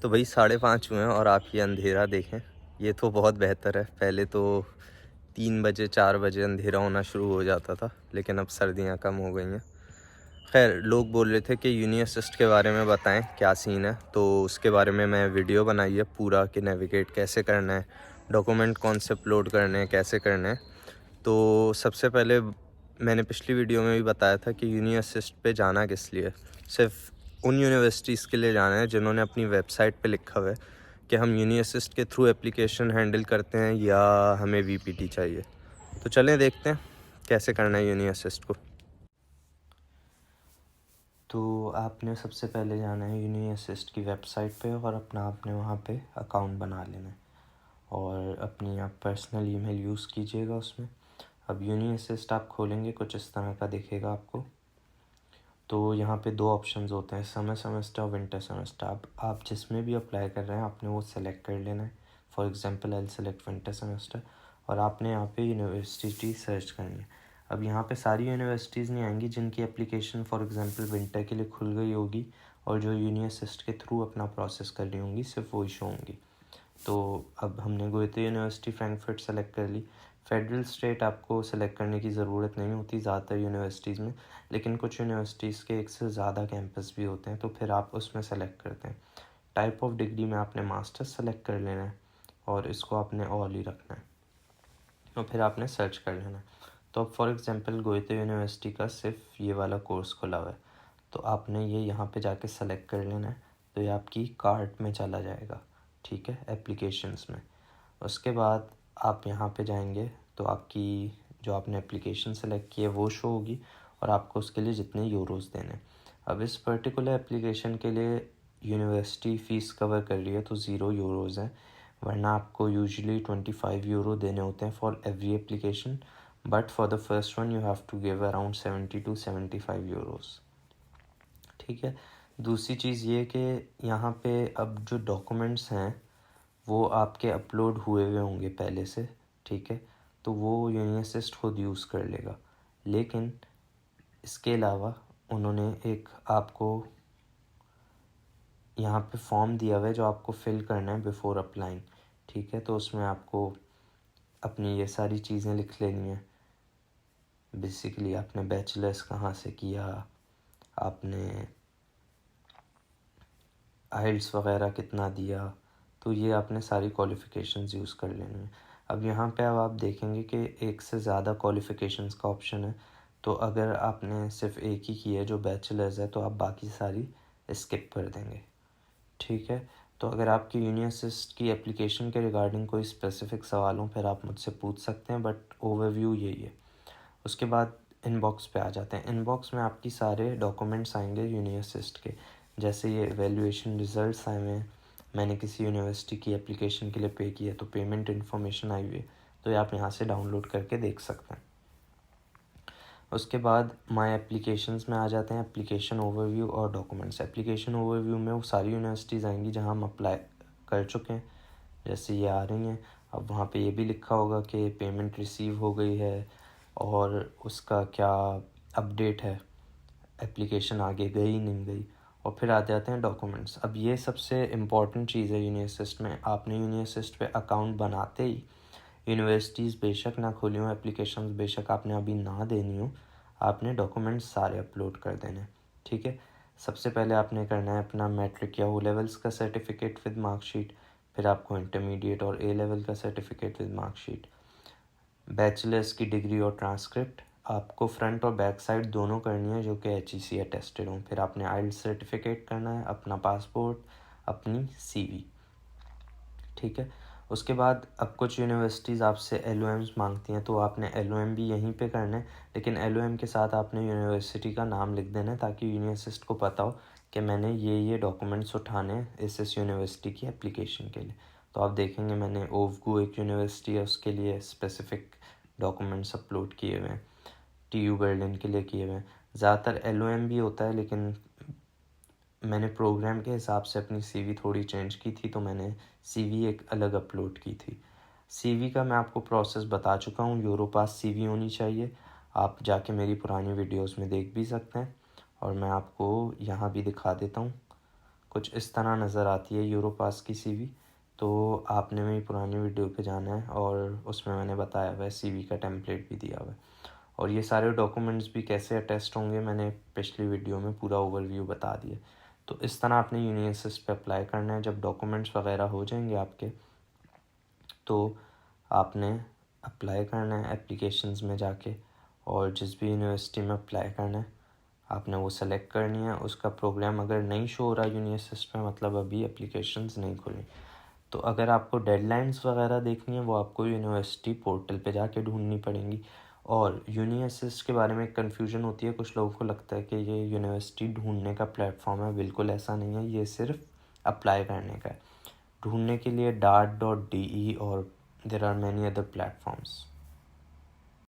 तो भाई 5:30 हुए हैं और आप ये अंधेरा देखें। ये तो बहुत बेहतर है। पहले तो 3 बजे 4 बजे अंधेरा होना शुरू हो जाता था, लेकिन अब सर्दियाँ कम हो गई हैं। खैर, लोग बोल रहे थे कि यूनी असिस्ट के बारे में बताएं क्या सीन है, तो उसके बारे में मैं वीडियो बनाई है पूरा कि नेविगेट कैसे करना है, डॉक्यूमेंट कौन से अपलोड करने हैं, कैसे करने हैं। तो सबसे पहले मैंने पिछली वीडियो में भी बताया था कि यूनी असिस्ट पे जाना किस लिए। सिर्फ उन यूनिवर्सिटीज़ के लिए जाना है जिन्होंने अपनी वेबसाइट पे लिखा हुआ है कि हम यूनी असिस्ट के थ्रू एप्लीकेशन हैंडल करते हैं या हमें वीपीटी चाहिए। तो चलें देखते हैं कैसे करना है यूनी असिस्ट को। तो आपने सबसे पहले जाना है यूनी असिस्ट की वेबसाइट पे और अपना आपने वहाँ पे अकाउंट बना लेना है और अपनी आप पर्सनल ईमेल यूज़ कीजिएगा उसमें। अब यूनी असिस्ट आप खोलेंगे, कुछ इस तरह का दिखेगा आपको। तो यहाँ पे 2 ऑप्शंस होते हैं, समर सेमेस्टर और विंटर सेमेस्टर। आप जिसमें भी अप्लाई कर रहे हैं आपने वो सेलेक्ट कर लेना है। For example I will select winter semester और आपने यहाँ पे यूनिवर्सिटी सर्च करनी है। अब यहाँ पे सारी यूनिवर्सिटीज़ नहीं आएंगी जिनकी एप्लीकेशन फॉर एग्जांपल विंटर के लिए खुल गई होगी और जो यूनी असिस्ट के थ्रू अपना प्रोसेस कर रही होंगी, सिर्फ वही शो होंगी। तो अब हमने गोएथे यूनिवर्सिटी फ्रैंकफर्ट सेलेक्ट कर ली। फेडरल स्टेट आपको सेलेक्ट करने की ज़रूरत नहीं होती ज़्यादातर यूनिवर्सिटीज़ में, लेकिन कुछ यूनिवर्सिटीज़ के एक से ज़्यादा कैंपस भी होते हैं तो फिर आप उसमें सेलेक्ट करते हैं। टाइप ऑफ डिग्री में आपने मास्टर्स सेलेक्ट कर लेना है और इसको आपने ऑल ही रखना है और फिर आपने सर्च कर लेना है। तो अब फॉर एग्जांपल गोएथे यूनिवर्सिटी का सिर्फ ये वाला कोर्स खुला हुआ है, तो आपने ये यहाँ पे जाके सेलेक्ट कर लेना है। तो ये आपकी कार्ट में चला जाएगा, ठीक है, एप्लीकेशंस में। उसके बाद आप यहाँ पे जाएंगे तो आपकी जो आपने एप्लीकेशन सेलेक्ट की है वो शो होगी और आपको उसके लिए जितने यूरोस देने हैं। अब इस पर्टिकुलर एप्लीकेशन के लिए यूनिवर्सिटी फ़ीस कवर कर रही है तो 0 यूरोज़ हैं, वरना आपको यूजुअली 25 यूरो देने होते हैं for every application, but for the first one you have to give around 70 to 75 euros, ठीक है। दूसरी चीज़ ये कि यहाँ पे अब जो डॉक्यूमेंट्स हैं वो आपके अपलोड हुए हुए होंगे पहले से, ठीक है, तो वो यूनी असिस्ट खुद यूज़ कर लेगा। लेकिन इसके अलावा उन्होंने एक आपको यहाँ पे फॉर्म दिया हुआ है जो आपको फिल करना है बिफ़ोर अप्लाइंग, ठीक है। तो उसमें आपको अपनी ये सारी चीज़ें लिख लेनी है। बेसिकली आपने बैचलर्स कहाँ से किया, आपने आइल्स वगैरह कितना दिया, तो ये आपने सारी क्वालिफ़िकेशंस यूज़ कर लेनी है। अब यहाँ पे अब आप देखेंगे कि एक से ज़्यादा क्वालिफ़िकेशंस का ऑप्शन है, तो अगर आपने सिर्फ एक ही की है जो बैचलर्स है तो आप बाकी सारी स्किप कर देंगे, ठीक है। तो अगर आपकी यूनी असिस्ट की एप्लीकेशन के रिगार्डिंग कोई स्पेसिफ़िक सवाल हो फिर आप मुझसे पूछ सकते हैं, बट ओवरव्यू यही है। उसके बाद इनबॉक्स पे आ जाते हैं। इनबॉक्स में आपकी सारे डॉक्यूमेंट्स आएंगे यूनी असिस्ट के, जैसे ये एवेल्यूएशन रिज़ल्ट्स आए हुए हैं, मैंने किसी यूनिवर्सिटी की एप्लीकेशन के लिए पे किया तो पेमेंट इन्फॉर्मेशन आई हुई है, तो ये आप यहाँ से डाउनलोड करके देख सकते हैं। उसके बाद माय एप्लीकेशंस में आ जाते हैं, एप्लीकेशन ओवरव्यू और डॉक्यूमेंट्स। एप्लीकेशन ओवरव्यू में वो सारी यूनिवर्सिटीज़ आएंगी जहाँ हम अप्लाई कर चुके हैं, जैसे ये आ रही हैं। अब वहाँ पे ये भी लिखा होगा कि पेमेंट रिसीव हो गई है और उसका क्या अपडेट है, एप्लीकेशन आगे गई नहीं गई। और फिर आ जाते हैं डॉक्यूमेंट्स। अब ये सबसे इम्पॉर्टेंट चीज़ है यूनी असिस्ट में। आपने यूनी असिस्ट पे अकाउंट बनाते ही यूनिवर्सिटीज़ बेशक ना खोली हो, एप्लीकेशंस बेशक आपने अभी ना देनी हो, आपने डॉक्यूमेंट्स सारे अपलोड कर देने, ठीक है। सबसे पहले आपने करना है अपना मैट्रिक या ओ लेवल्स का सर्टिफिकेट विद मार्कशीट, फिर आपको इंटरमीडिएट और ए लेवल का सर्टिफिकेट विद मार्कशीट, बैचलर्स की डिग्री और ट्रांसक्रिप्ट आपको फ्रंट और बैक साइड दोनों करनी है जो कि HEC अटेस्टेड हों। फिर आपने आइल्स सर्टिफिकेट करना है, अपना पासपोर्ट, अपनी CV, ठीक है। उसके बाद अब कुछ यूनिवर्सिटीज़ आपसे LOMs मांगती हैं, तो आपने LOM भी यहीं पे करना है, लेकिन LOM के साथ आपने यूनिवर्सिटी का नाम लिख देना है ताकि यूनी असिस्ट को पता हो कि मैंने ये डॉक्यूमेंट्स उठाने हैं इस यूनिवर्सिटी की एप्लीकेशन के लिए। तो आप देखेंगे मैंने ओवगू एक यूनिवर्सिटी है उसके लिए स्पेसिफ़िक डॉक्यूमेंट्स अपलोड किए हुए हैं, TU बर्लिन के लिए किए हुए हैं। ज़्यादातर LOM भी होता है, लेकिन मैंने प्रोग्राम के हिसाब से अपनी CV थोड़ी चेंज की थी तो मैंने CV एक अलग अपलोड की थी। CV का मैं आपको प्रोसेस बता चुका हूँ, यूरोपास CV होनी चाहिए। आप जाके मेरी पुरानी वीडियोस में देख भी सकते हैं और मैं आपको यहाँ भी दिखा देता हूँ कुछ इस तरह नज़र आती है यूरोपास की सीवी। तो आपने मेरी पुरानी वीडियो पे जाना है और उसमें मैंने बताया हुआ है, सीवी का टेम्पलेट भी दिया हुआ है, और ये सारे डॉक्यूमेंट्स भी कैसे अटेस्ट होंगे मैंने पिछली वीडियो में पूरा ओवरव्यू बता दिया। तो इस तरह आपने यूनिवर्सिस पे अप्लाई करना है। जब डॉक्यूमेंट्स वगैरह हो जाएंगे आपके, तो आपने अप्लाई करना है एप्लीकेशंस में जाके, और जिस भी यूनिवर्सिटी में अप्लाई करना है आपने वो सेलेक्ट करनी है। उसका प्रोग्राम अगर नहीं शो हो रहा यूनिवर्सिस में, मतलब अभी एप्लीकेशंस नहीं खुली, तो अगर आपको डेडलाइंस वगैरह देखनी है वो आपको यूनिवर्सिटी पोर्टल पे जाके ढूंढनी पड़ेंगी। और यूनिवर्सिस के बारे में कन्फ्यूजन होती है, कुछ लोगों को लगता है कि ये यूनिवर्सिटी ढूंढने का प्लेटफॉर्म है। बिल्कुल ऐसा नहीं है, ये सिर्फ अप्लाई करने का है। ढूंढने के लिए dart.de और there are many other platforms.